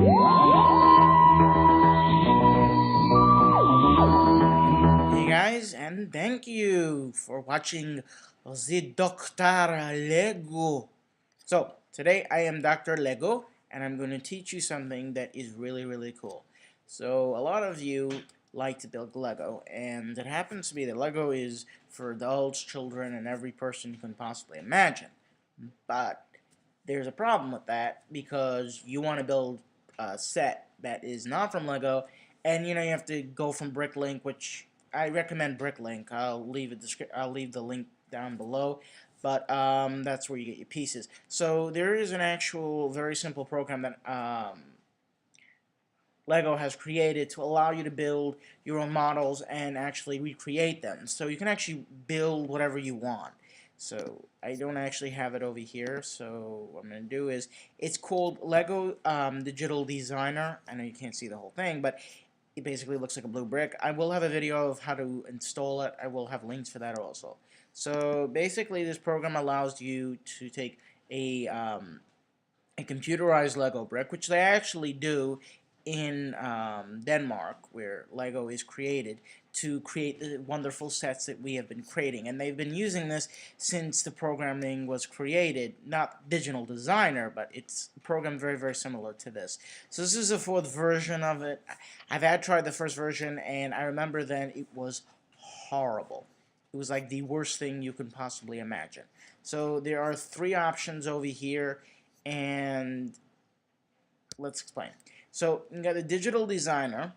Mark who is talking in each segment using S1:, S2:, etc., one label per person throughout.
S1: Hey guys, and thank you for watching the Dr. Lego. So, today I am Dr. Lego, and I'm going to teach you something that is really cool. So, a lot of you like to build Lego, and it happens to be that Lego is for adults, children, and every person you can possibly imagine. But there's a problem with that because you want to build a set that is not from Lego, and you have to go from Bricklink, which I recommend Bricklink. I'll leave the link down below, but that's where you get your pieces. So there is an actual very simple program that Lego has created to allow you to build your own models and actually recreate them. So you can actually build whatever you want. So I don't actually have it over here, so what I'm going to do is, it's called Lego Digital Designer. I know you can't see the whole thing, but it basically looks like a blue brick. I will have a video of how to install it. I will have links for that also. So basically this program allows you to take a computerized Lego brick, which they actually do in Denmark, where Lego is created, to create the wonderful sets that we have been creating. And they've been using this since the programming was created. Not Digital Designer, but it's a program very similar to this. So this is the 4th version of it. I've had tried the first version, and I remember then it was horrible. It was like the worst thing you can possibly imagine. So there are 3 options over here, and let's explain. So you got the Digital Designer.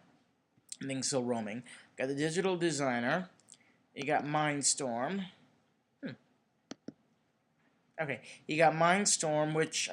S1: I think still roaming. Got the Digital Designer. You got Mindstorm. Okay, you got Mindstorm, which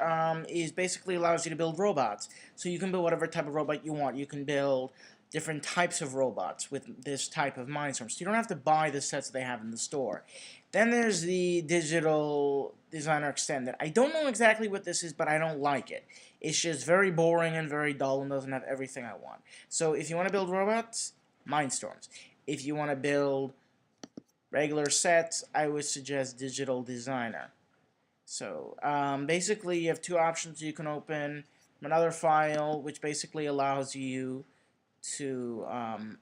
S1: is basically allows you to build robots. So you can build whatever type of robot you want. You can build different types of robots with this type of Mindstorm. So you don't have to buy the sets they have in the store. Then there's the Digital Designer Extended. I don't know exactly what this is, but I don't like it. It's just very boring and very dull and doesn't have everything I want. So if you want to build robots, Mindstorms. If you want to build regular sets, I would suggest Digital Designer. So basically you have 2 options you can open. Another file which basically allows you to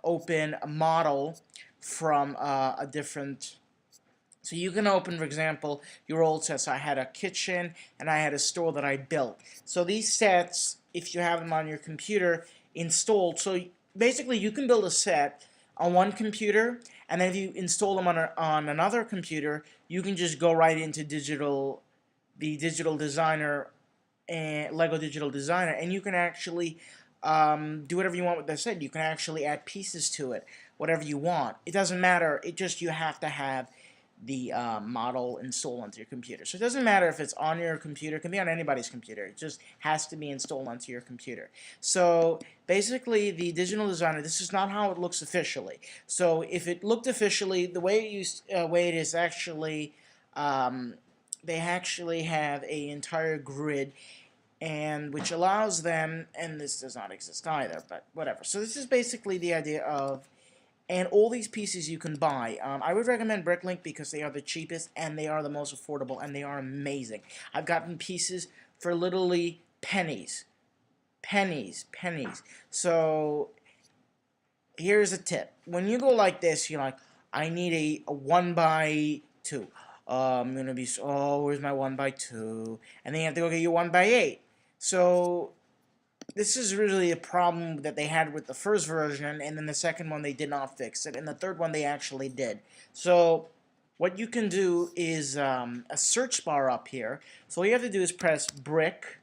S1: open a model from a different. So you can open, for example, your old sets. I had a kitchen and I had a store that I built. So these sets, if you have them on your computer installed, so basically you can build a set on one computer, and then if you install them on another computer, you can just go right into the Digital Designer and Lego Digital Designer, and you can actually do whatever you want with that set. You can actually add pieces to it, whatever you want. It doesn't matter. It just, you have to have the model installed onto your computer. So it doesn't matter if it's on your computer. It can be on anybody's computer. It just has to be installed onto your computer. So basically the Digital Designer, this is not how it looks officially. So if it looked officially, the way it is actually, they actually have an entire grid, and which allows them, and this does not exist either, but whatever. So this is basically the idea of, and all these pieces you can buy. I would recommend Bricklink because they are the cheapest and they are the most affordable and they are amazing. I've gotten pieces for literally pennies. Pennies. So here's a tip. When you go like this, you're like, I need a 1x2. I'm going to be, oh, where's my 1x2? And then you have to go get your 1x8. So this is really a problem that they had with the first version, and then the second one they did not fix it, and the third one they actually did. So what you can do is a search bar up here. So all you have to do is press brick,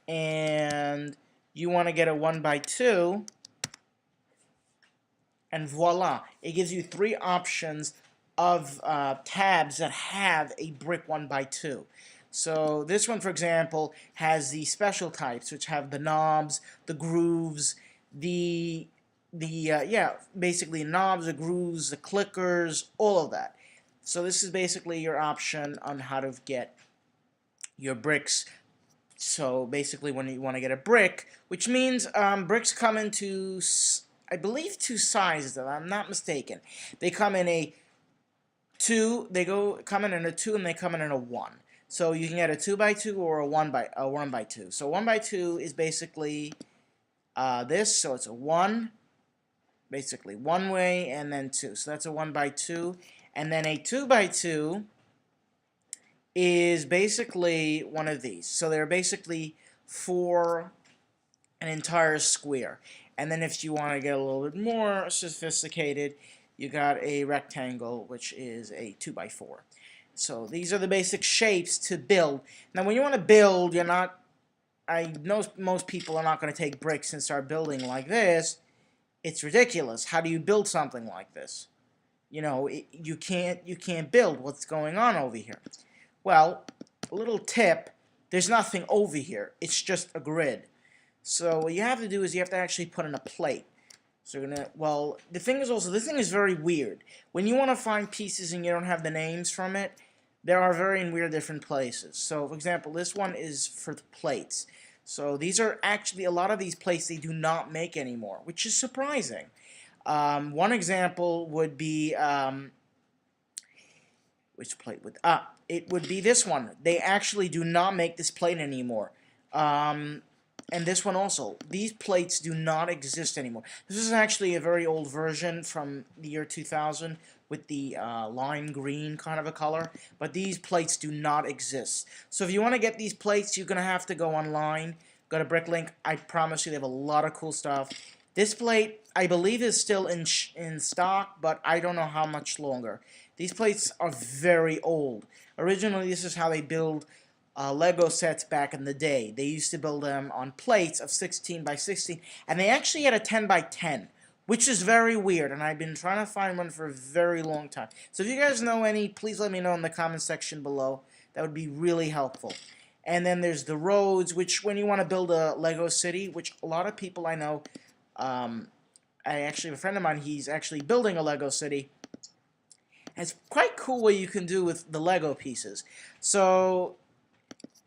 S1: and you want to get a 1x2, and voila, it gives you 3 options of tabs that have a brick 1x2. So this one, for example, has the special types, which have the knobs, the grooves, basically knobs, the grooves, the clickers, all of that. So this is basically your option on how to get your bricks. So basically when you want to get a brick, which means bricks come into, I believe, 2 sizes, if I'm not mistaken. They come in a 2, come in a 2, and they come in a 1. So you can get a 2x2 or a 1x2. So 1x2 is basically this, so it's a 1, basically one way, and then 2. So that's a 1x2. And then a 2x2 is basically one of these. So they're basically for an entire square. And then if you want to get a little bit more sophisticated, you got a rectangle, which is a 2x4. So these are the basic shapes to build. Now when you want to build, you're not, I know most people are not going to take bricks and start building like this. It's ridiculous. How do you build something like this? You know, you can't build. What's going on over here? Well, a little tip, there's nothing over here. It's just a grid. So what you have to do is you have to actually put in a plate. So you're gonna, well, the thing is also, this thing is very weird. When you want to find pieces and you don't have the names from it, there are very weird different places. So for example, this one is for the plates. So these are actually, a lot of these plates they do not make anymore, which is surprising. One example would be, which plate would, it would be this one. They actually do not make this plate anymore. And this one also. These plates do not exist anymore. This is actually a very old version from the year 2000 with the lime green kind of a color. But these plates do not exist. So if you want to get these plates, you're going to have to go online. Go to Bricklink. I promise you they have a lot of cool stuff. This plate, I believe, is still in stock, but I don't know how much longer. These plates are very old. Originally, this is how they build Lego sets back in the day. They used to build them on plates of 16 by 16, and they actually had a 10 by 10, which is very weird, and I've been trying to find one for a very long time. So if you guys know any, please let me know in the comment section below. That would be really helpful. And then there's the roads, which when you want to build a Lego city, which a lot of people I know, I actually have a friend of mine, he's actually building a Lego city. And it's quite cool what you can do with the Lego pieces. So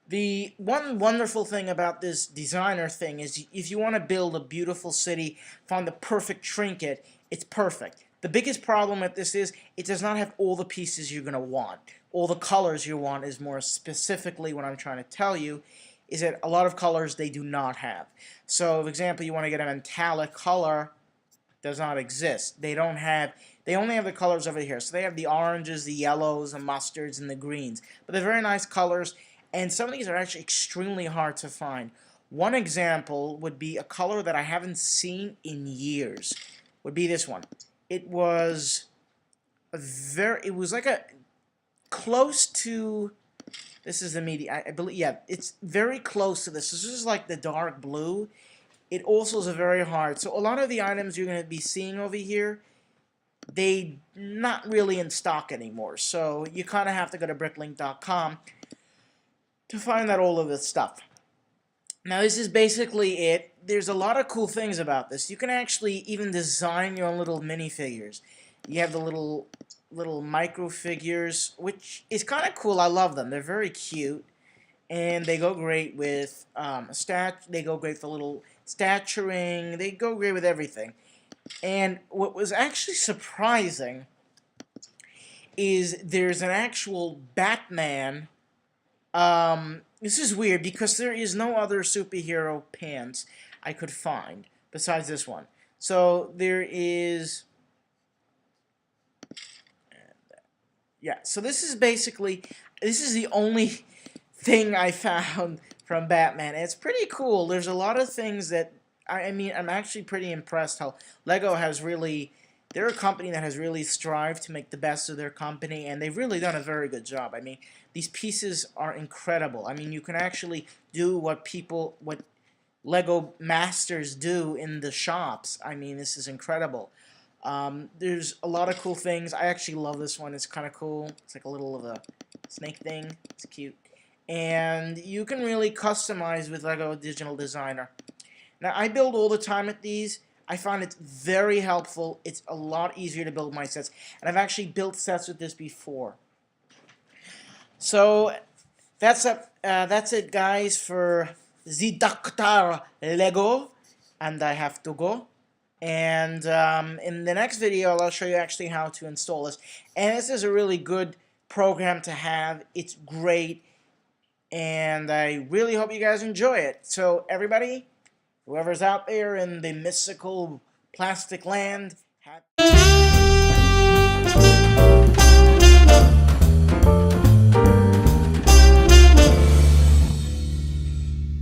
S1: the one wonderful thing about this designer thing is if you want to build a beautiful city, find the perfect trinket, it's perfect. The biggest problem with this is it does not have all the pieces you're going to want. All the colors you want is more specifically what I'm trying to tell you, is that a lot of colors they do not have. So, for example, you want to get a metallic color, does not exist. They only have the colors over here. So they have the oranges, the yellows, the mustards, and the greens. But they're very nice colors. And some of these are actually extremely hard to find. One example would be a color that I haven't seen in years. Would be this one. It was like a close to, this is the medium, I believe, yeah, it's very close to this. This is like the dark blue. It also is a very hard. So a lot of the items you're going to be seeing over here, they not really in stock anymore. So you kind of have to go to bricklink.com to find out all of this stuff. Now this is basically it. There's a lot of cool things about this. You can actually even design your own little minifigures. You have the little micro figures, which is kind of cool. I love them. They're very cute, and they go great with they go great for little staturing. They go great with everything. And what was actually surprising is there's an actual Batman. This is weird because there is no other superhero pants I could find besides this one. So there is, yeah, so this is the only thing I found from Batman. And it's pretty cool. There's a lot of things that, I mean, I'm actually pretty impressed how Lego has really, they're a company that has really strived to make the best of their company, and they've really done a very good job. I mean, these pieces are incredible. I mean, you can actually do what Lego masters do in the shops. I mean, this is incredible. There's a lot of cool things. I actually love this one. It's kind of cool. It's like a little of a snake thing. It's cute. And you can really customize with Lego Digital Designer. Now, I build all the time with these. I find it very helpful. It's a lot easier to build my sets. And I've actually built sets with this before. So, that's it, guys, for the Dr. Lego. And I have to go. And in the next video, I'll show you actually how to install this. And this is a really good program to have. It's great. and I really hope you guys enjoy it. So everybody, whoever's out there in the mystical plastic land,